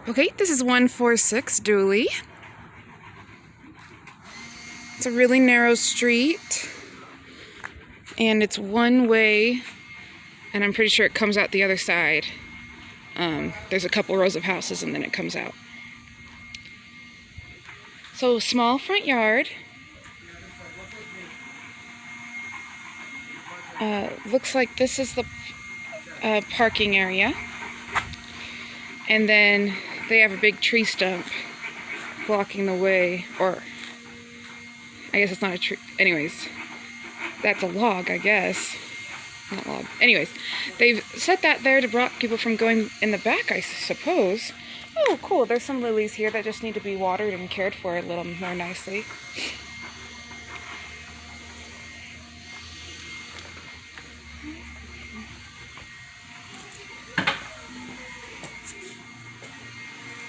Okay, this is 146 Dooley. It's a really narrow street, and it's one way, and I'm pretty sure it comes out the other side. There's a couple rows of houses, and then it comes out. So, small front yard. Looks like this is the parking area. And then they have a big tree stump blocking the way, or I guess it's not a tree. Anyways, that's a log, I guess. Not log. Anyways, they've set that there to block people from going in the back, I suppose. Oh, cool. There's some lilies here that just need to be watered and cared for a little more nicely.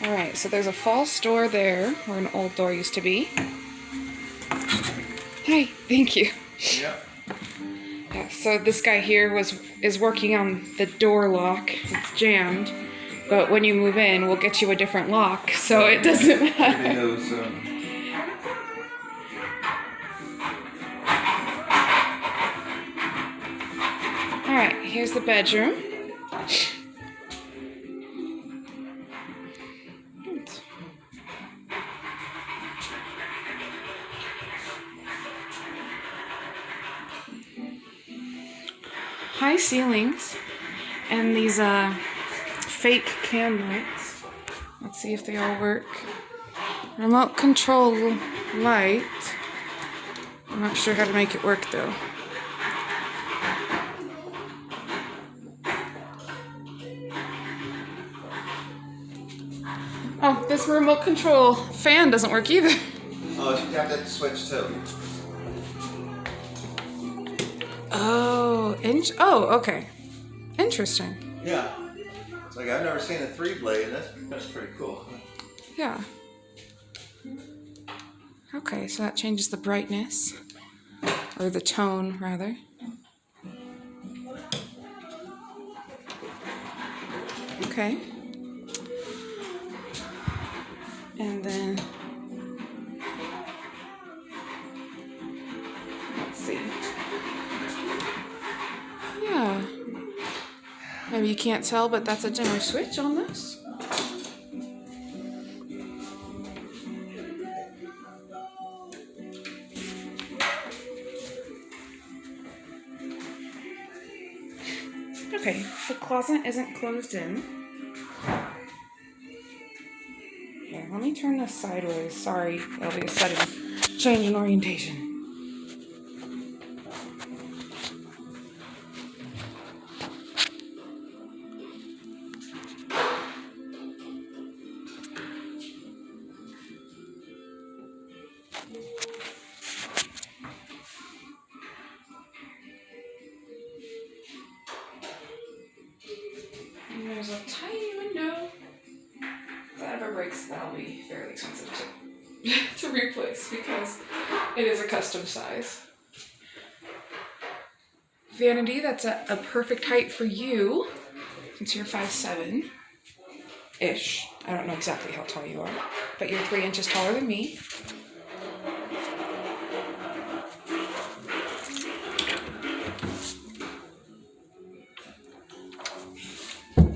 Alright, so there's a false door there where an old door used to be. Hi, thank you. Yeah. Yeah, so this guy here is working on the door lock. It's jammed, but when you move in, we'll get you a different lock, so it doesn't matter. Alright, here's the bedroom. High ceilings and these fake cam lights. Let's see if they all work. Remote control light. I'm not sure how to make it work though. Oh, this remote control fan doesn't work either. Oh, you have that switch too. Oh, okay. Interesting. Yeah. It's like I've never seen a 3-blade, and that's pretty cool. Yeah. Okay, so that changes the brightness. Or the tone, rather. Okay. And then... let's see. Yeah. Maybe you can't tell, but that's a dimmer switch on this. Okay, the closet isn't closed in. Here, let me turn this sideways. Sorry, that'll be a sudden change in orientation. And there's a tiny window. If that ever breaks, that'll be fairly expensive to replace because it is a custom size. Vanity, that's a perfect height for you since you're 5'7"-ish. I don't know exactly how tall you are, but you're 3 inches taller than me.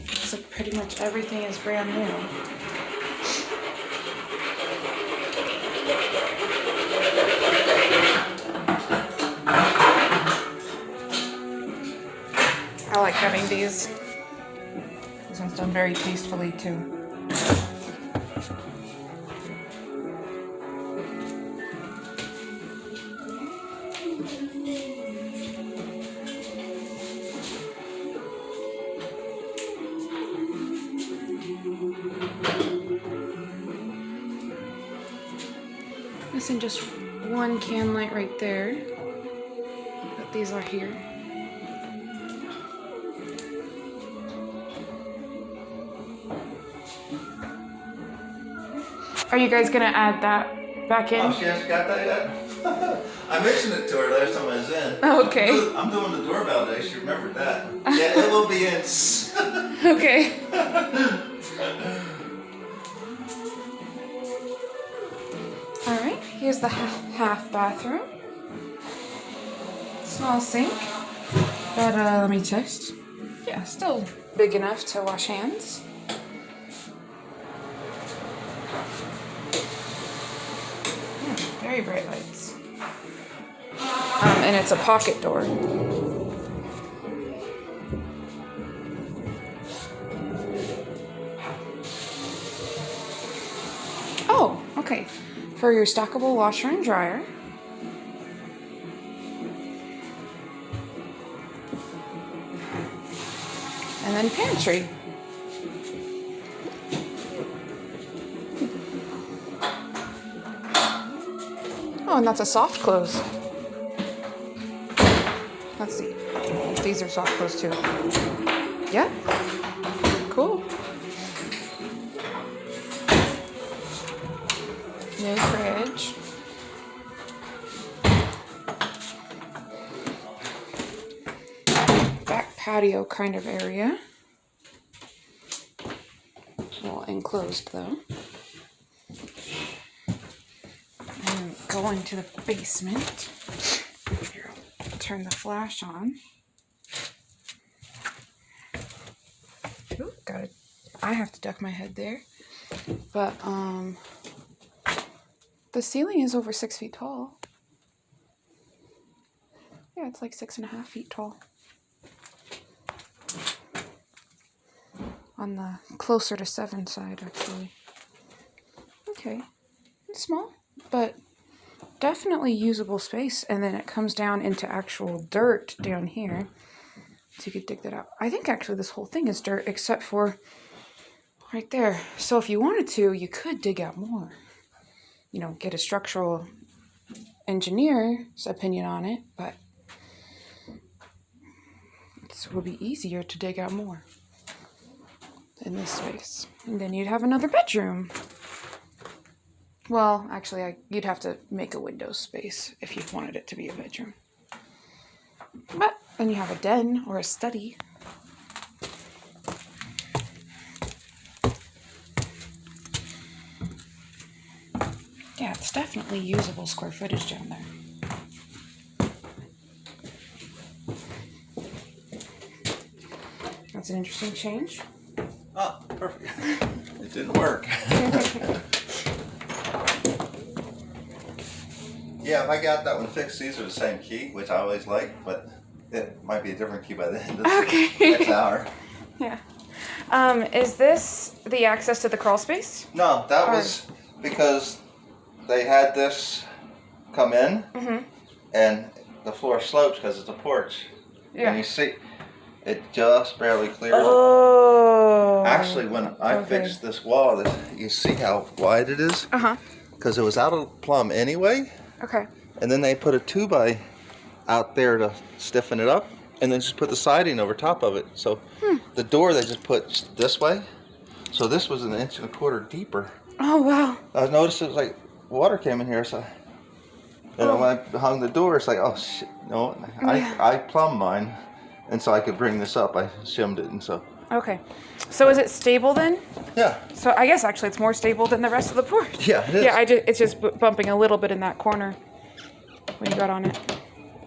So pretty much everything is brand new. I like having these. This one's done very tastefully too. Missing just one can light right there, but these are here. Are you guys gonna add that back in? Oh, she hasn't got that yet? I mentioned it to her last time I was in. Oh, okay. I'm doing the doorbell today. She remembered that. Yeah, it will be in. Okay. Here's the half bathroom. Small sink. But let me test. Yeah, still big enough to wash hands. Very bright lights. And it's a pocket door. Oh, okay. For your stackable washer and dryer. And then pantry. Oh, and that's a soft close. Let's see. These are soft close too. Yeah. Cool. No fridge. Back patio kind of area. Well, enclosed though. And go into the basement. Here, I'll turn the flash on. Ooh, got it. I have to duck my head there. But the ceiling is over 6 feet tall. Yeah, it's like 6.5 feet tall. On the closer to 7 side, actually. Okay. It's small, but definitely usable space. And then it comes down into actual dirt down here. So you could dig that out. I think actually this whole thing is dirt except for right there. So if you wanted to, you could dig out more. You know, get a structural engineer's opinion on it, but it would be easier to dig out more in this space. And then you'd have another bedroom. Well, actually, you'd have to make a window space if you wanted it to be a bedroom. But then you have a den or a study. Yeah, it's definitely usable square footage down there. That's an interesting change. Oh, perfect. It didn't work. Yeah, if I got that one fixed, these are the same key, which I always like, but it might be a different key by the end of the next hour. Yeah. Is this the access to the crawl space? No, that was because they had this come in, and the floor slopes because it's a porch. Yeah. And you see, it just barely cleared. Oh. Actually, when I fixed this wall, you see how wide it is? Because it was out of plumb anyway. Okay. And then they put a 2x out there to stiffen it up, and then just put the siding over top of it. So the door they just put this way. So this was 1.25 inches deeper. Oh wow! I noticed it was like water came in here, so when I hung the door, it's like, oh shit, no, I plumbed mine, and so I could bring this up. I shimmed it, and so. Okay, so is it stable then? Yeah. So I guess actually it's more stable than the rest of the porch. Yeah, it is. Yeah, it's just bumping a little bit in that corner when you got on it.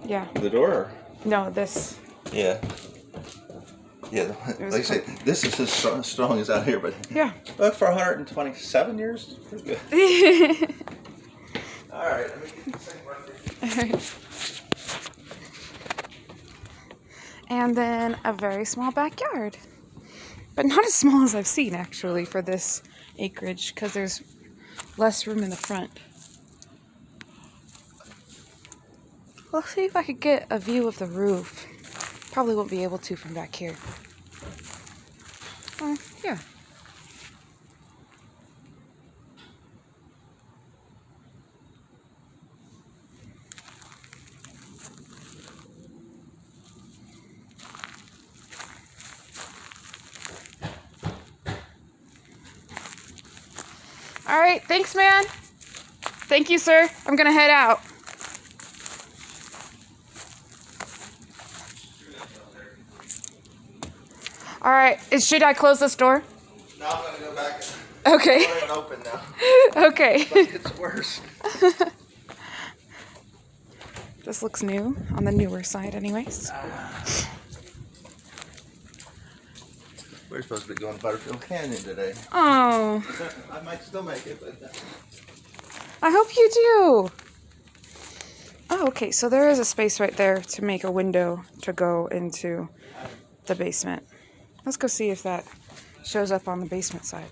Yeah. The door? No, this. Yeah. Yeah, like I say, this is as strong as out here, but yeah. Well, for 127 years, pretty good. All right, let me get this thing working. All right. And then a very small backyard. But not as small as I've seen, actually, for this acreage, because there's less room in the front. Let's see if I could get a view of the roof. Probably won't be able to from back here. Yeah. All right, thanks, man. Thank you, sir. I'm gonna head out. All right, should I close this door? No, I'm gonna go back. Okay. It's open now. Okay. It's worse. This looks new, on the newer side anyways. We're supposed to be going to Butterfield Canyon today. Oh, I might still make it, but... I hope you do. Oh, okay, so there is a space right there to make a window to go into the basement. Let's go see if that shows up on the basement side.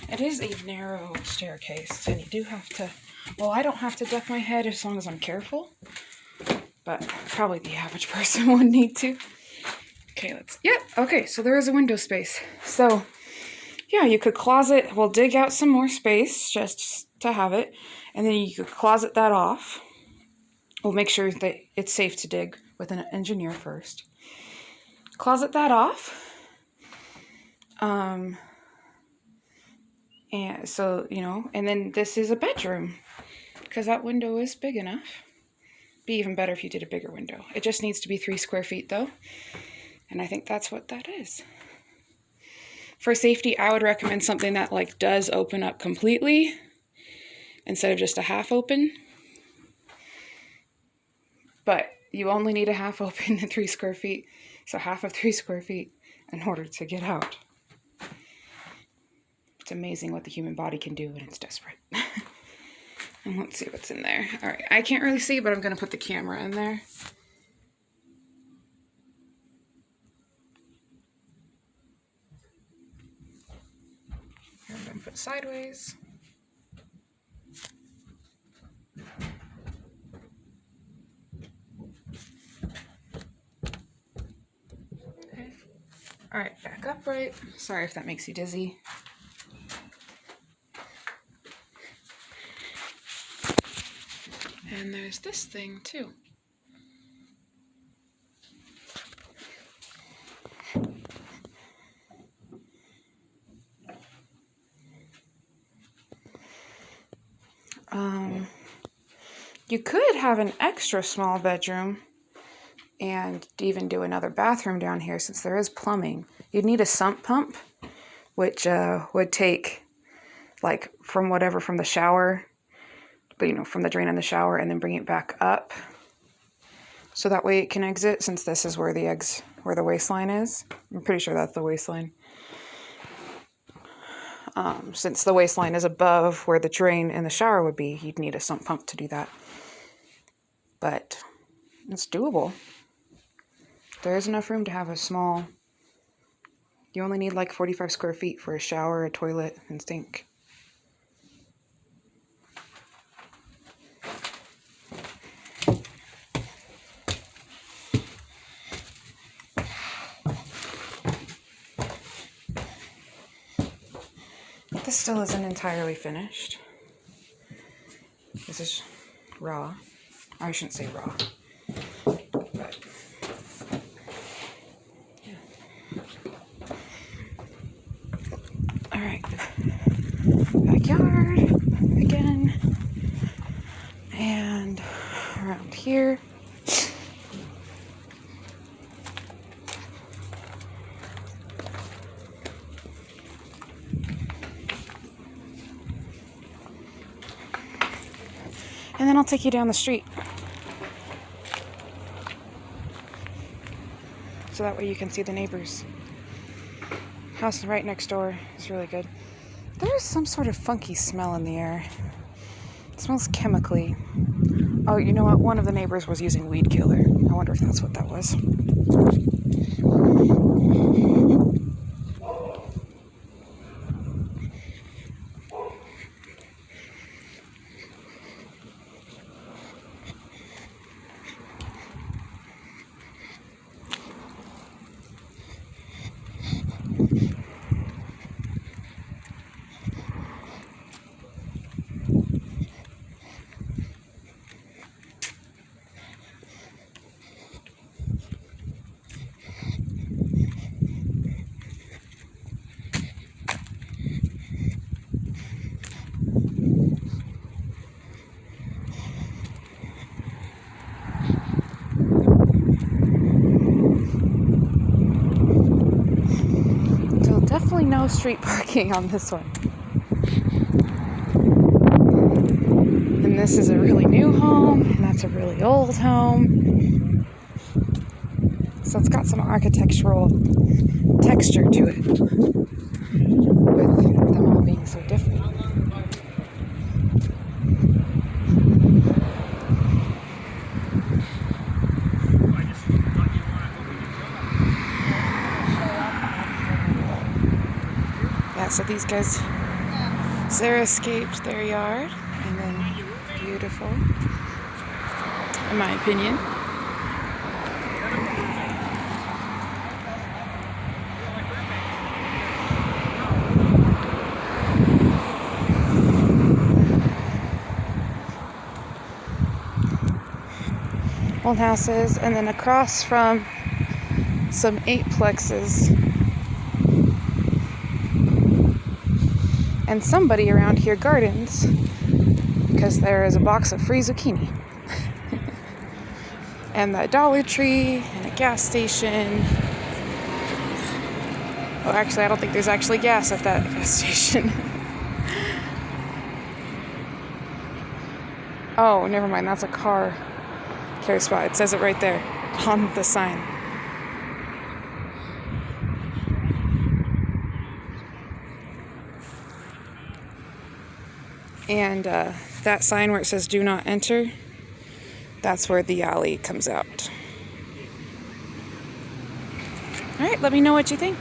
It is a narrow staircase, and you do have to, well, I don't have to duck my head as long as I'm careful, but probably the average person would need to. Okay, okay, so there is a window space. So, yeah, you could closet, we'll dig out some more space just to have it, and then you could closet that off. We'll make sure that it's safe to dig with an engineer first. Closet that off. And so, you know, and then this is a bedroom because that window is big enough. Be even better if you did a bigger window. It just needs to be 3 square feet though. And I think that's what that is. For safety, I would recommend something that like does open up completely instead of just a half open. But you only need a half open and 3 square feet. So half of 3 square feet in order to get out. It's amazing what the human body can do when it's desperate. And let's see what's in there. All right, I can't really see, but I'm going to put the camera in there. I'm going to put sideways. Okay. All right, back upright. Sorry if that makes you dizzy. And there's this thing too. You could have an extra small bedroom and even do another bathroom down here since there is plumbing. You'd need a sump pump, which would take like from the shower, but you know, from the drain in the shower and then bring it back up. So that way it can exit since this is where the waistline is. I'm pretty sure that's the waistline. Since the waistline is above where the drain in the shower would be, you'd need a sump pump to do that. But it's doable. There is enough room to have a small... You only need like 45 square feet for a shower, a toilet, and sink. This still isn't entirely finished. This is raw. I shouldn't say raw. But, yeah. All right. Backyard again. And around here. And then I'll take you down the street. So that way you can see the neighbors. House right next door is really good. There's some sort of funky smell in the air. It smells chemically. Oh, you know what? One of the neighbors was using weed killer. I wonder if that's what that was. definitely no street parking on this one. And this is a really new home, and that's a really old home. So it's got some architectural texture to it, with them all being so different. Yeah, so these guys, Sarah escaped their yard, and then beautiful, in my opinion. Old houses, and then across from some eightplexes. And somebody around here gardens, because there is a box of free zucchini. And the Dollar Tree, and a gas station. Oh, actually, I don't think there's actually gas at that gas station. Oh, never mind, that's a car care spot. It says it right there on the sign. And that sign where it says do not enter, that's where the alley comes out. All right, let me know what you think.